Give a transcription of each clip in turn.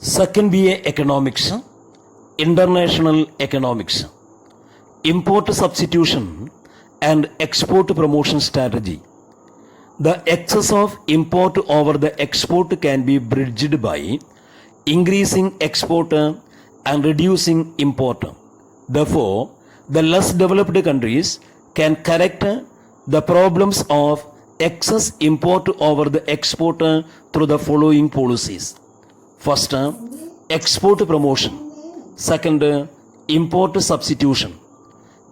Second BA Economics, International Economics, Import Substitution and Export Promotion Strategy. The excess of import over the export can be bridged by increasing export and reducing import. Therefore, the less developed countries can correct the problems of excess import over the export through the following policies. First, export promotion. Second, import substitution.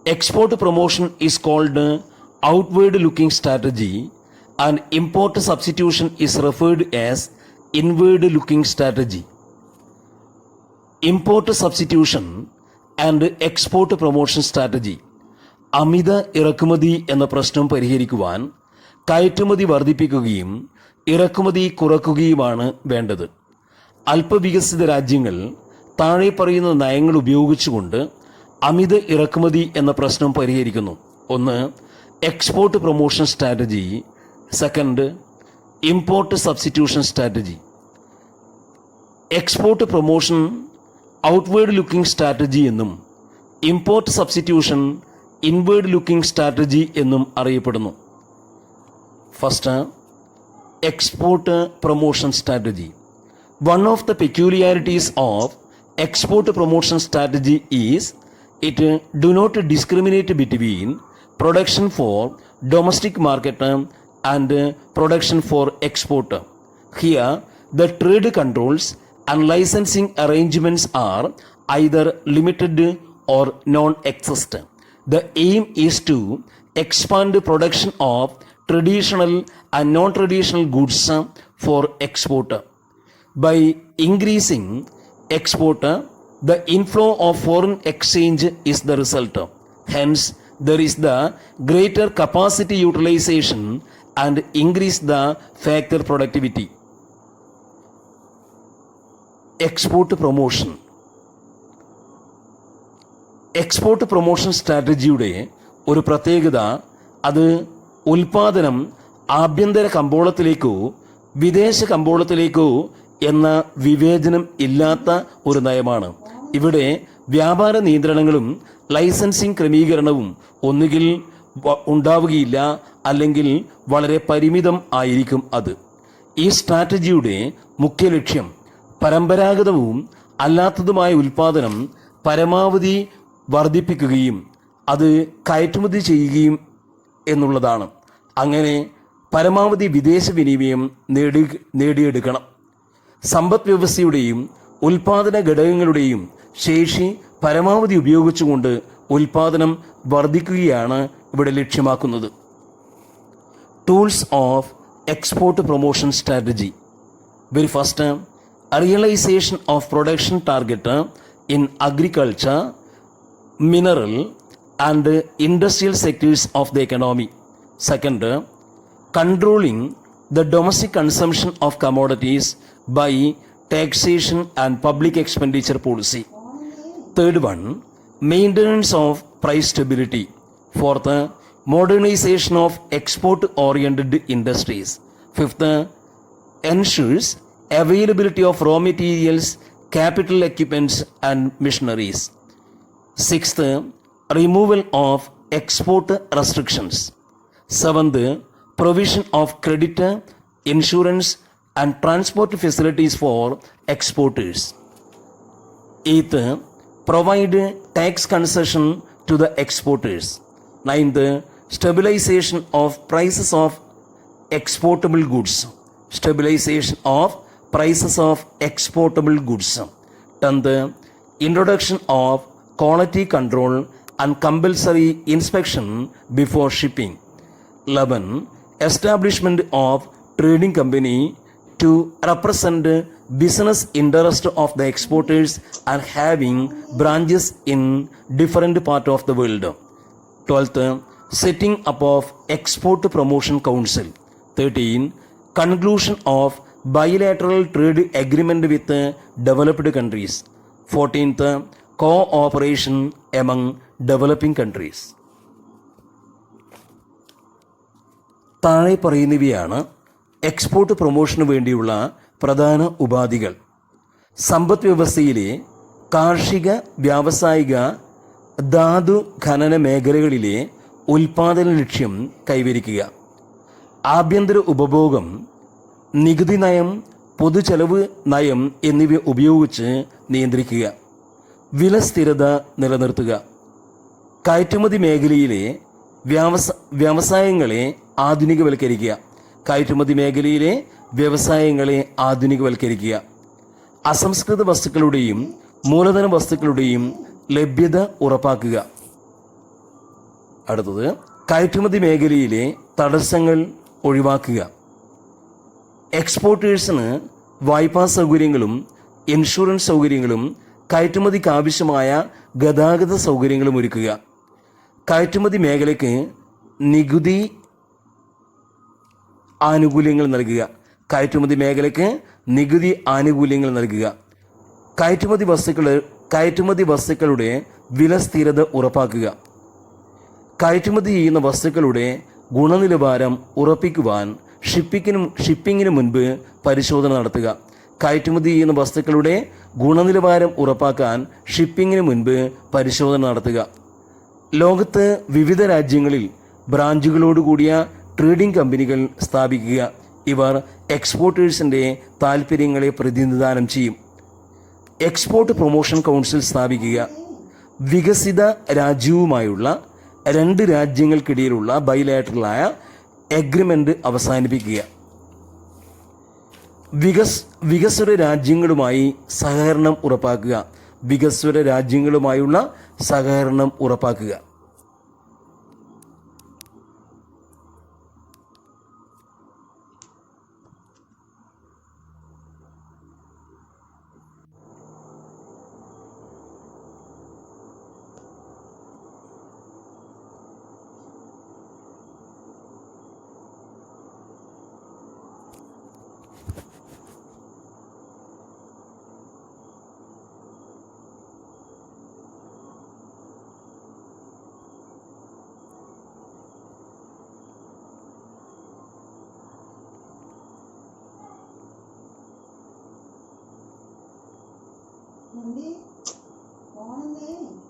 Export promotion is called outward looking strategy and import substitution is referred as inward looking strategy. Import substitution and export promotion strategy. അമിത ഇറക്കുമതി എന്ന പ്രശ്നം പരിഹരിക്കുവാൻ കയറ്റുമതി വർദ്ധിപ്പിക്കുകയും ഇറക്കുമതി കുറയ്ക്കുകയുമാണ് വേണ്ടത്. അല്പവികസിത രാജ്യങ്ങൾ താഴെ പറയുന്ന നയങ്ങൾ ഉപയോഗിച്ചുകൊണ്ട് അമിത ഇറക്കുമതി എന്ന പ്രശ്നം പരിഹരിക്കുന്നു. ഒന്ന്, export promotion strategy. Second, import substitution strategy. Export promotion outward looking strategy എന്നും import substitution inward looking strategy എന്നും അറിയപ്പെടുന്നു. First, export promotion strategy. One of the peculiarities of export promotion strategy is it do not discriminate between production for domestic market and production for export. Here, the trade controls and licensing arrangements are either limited or non-existent. The aim is to expand the production of traditional and non-traditional goods for export. By increasing export, the inflow of foreign exchange is the result. Hence, there is the greater capacity utilization and increase the factor productivity. Export promotion. Export promotion സ്ട്രാറ്റജിയുടെ ഒരു പ്രത്യേകത അത് ഉൽപാദനം ആഭ്യന്തര കമ്പോളത്തിലേക്കോ വിദേശ കമ്പോളത്തിലേക്കോ എന്ന വിവേചനം ഇല്ലാത്ത ഒരു നയമാണ്. ഇവിടെ വ്യാപാര നിയന്ത്രണങ്ങളും ലൈസൻസിംഗ് ക്രമീകരണവും ഒന്നുകിൽ ഉണ്ടാവുകയില്ല, അല്ലെങ്കിൽ വളരെ പരിമിതം ആയിരിക്കും അത്. ഈ സ്ട്രാറ്റജിയുടെ മുഖ്യ ലക്ഷ്യം പരമ്പരാഗതവും അല്ലാത്തതുമായ ഉൽപാദനം പരമാവധി വർദ്ധിപ്പിക്കുകയും അത് കയറ്റുമതി ചെയ്യുകയും എന്നുള്ളതാണ്. അങ്ങനെ പരമാവധി വിദേശ വിനിമയം നേടിയെടുക്കണം. സമ്പദ് വ്യവസ്ഥയുടെയും ഉൽപാദന ഘടകങ്ങളുടെയും ശേഷി പരമാവധി ഉപയോഗിച്ചുകൊണ്ട് ഉൽപാദനം വർദ്ധിക്കുകയാണ് ഇവിടെ ലക്ഷ്യമാക്കുന്നത്. Tools of export promotion strategy. Very first, realisation of production target in agriculture, mineral and industrial sectors of the economy. Second, controlling the domestic consumption of commodities by taxation and public expenditure policy. Third one, maintenance of price stability. Fourth, modernization of export oriented industries. Fifth, ensures availability of raw materials, capital equipments and machineries. Sixth, removal of export restrictions. Seventh, provision of credit, insurance and transport facilities for exporters. Eighth, provide tax concession to the exporters. Ninth, stabilization of prices of exportable goods. Stabilization of prices of exportable goods. Tenth, introduction of quality control and compulsory inspection before shipping. 11. Establishment of trading company to represent business interest of the exporters and having branches in different part of the world. 12th. Setting up of export promotion council. 13. Conclusion of bilateral trade agreement with developed countries. 14th. Co-operation among developing countries. താഴെ പറയുന്നവയാണ് export പ്രൊമോഷന് വേണ്ടിയുള്ള പ്രധാന ഉപാധികൾ. സമ്പദ് വ്യവസ്ഥയിലെ കാർഷിക, വ്യാവസായിക, ധാതു ഖനന മേഖലകളിലെ ഉൽപാദന ലക്ഷ്യം കൈവരിക്കുക. ആഭ്യന്തര ഉപഭോഗം, നികുതി നയം, പൊതുചെലവ് നയം എന്നിവ ഉപയോഗിച്ച് നിയന്ത്രിക്കുക. വില സ്ഥിരത നിലനിർത്തുക. കയറ്റുമതി മേഖലയിലെ വ്യവസായങ്ങളെ ആധുനികവൽക്കരിക്കുക. കയറ്റുമതി മേഖലയിലെ വ്യവസായങ്ങളെ ആധുനികവൽക്കരിക്കുക. അസംസ്കൃത വസ്തുക്കളുടെയും മൂലധന വസ്തുക്കളുടെയും ലഭ്യത ഉറപ്പാക്കുക. അടുത്തത്, കയറ്റുമതി മേഖലയിലെ തടസ്സങ്ങൾ ഒഴിവാക്കുക. എക്സ്പോർട്ടേഴ്സിന് വായ്പാ സൗകര്യങ്ങളും ഇൻഷുറൻസ് സൗകര്യങ്ങളും കയറ്റുമതിക്ക് ആവശ്യമായ ഗതാഗത സൗകര്യങ്ങളും ഒരുക്കുക. കയറ്റുമതി മേഖലയ്ക്ക് നികുതി ആനുകൂല്യങ്ങൾ നൽകുക. കയറ്റുമതി മേഖലയ്ക്ക് നികുതി ആനുകൂല്യങ്ങൾ നൽകുക. കയറ്റുമതി വസ്തുക്കളുടെ വില സ്ഥിരത ഉറപ്പാക്കുക. കയറ്റുമതി ചെയ്യുന്ന വസ്തുക്കളുടെ ഗുണനിലവാരം ഉറപ്പിക്കുവാൻ ഷിപ്പിങ്ങിന് മുൻപ് പരിശോധന നടത്തുക. കയറ്റുമതി ചെയ്യുന്ന വസ്തുക്കളുടെ ഗുണനിലവാരം ഉറപ്പാക്കാൻ ഷിപ്പിങ്ങിന് മുൻപ് പരിശോധന നടത്തുക. ലോകത്ത് വിവിധ രാജ്യങ്ങളിൽ ബ്രാഞ്ചുകളോടുകൂടിയ ട്രേഡിംഗ് കമ്പനികൾ സ്ഥാപിക്കുക. ഇവർ എക്സ്പോർട്ടേഴ്സിൻ്റെ താൽപ്പര്യങ്ങളെ പ്രതിനിധാനം ചെയ്യും. എക്സ്പോർട്ട് പ്രൊമോഷൻ കൗൺസിൽ സ്ഥാപിക്കുക. വികസിത രാജ്യവുമായുള്ള 2 രാജ്യങ്ങൾക്കിടയിലുള്ള ബൈലാറ്ററലായ എഗ്രിമെൻ്റ് അവസാനിപ്പിക്കുക. വികസ്വര രാജ്യങ്ങളുമായി സഹകരണം ഉറപ്പാക്കുക. വികസ്വര രാജ്യങ്ങളുമായുള്ള സഹകരണം ഉറപ്പാക്കുക. Nanti, mau nanti.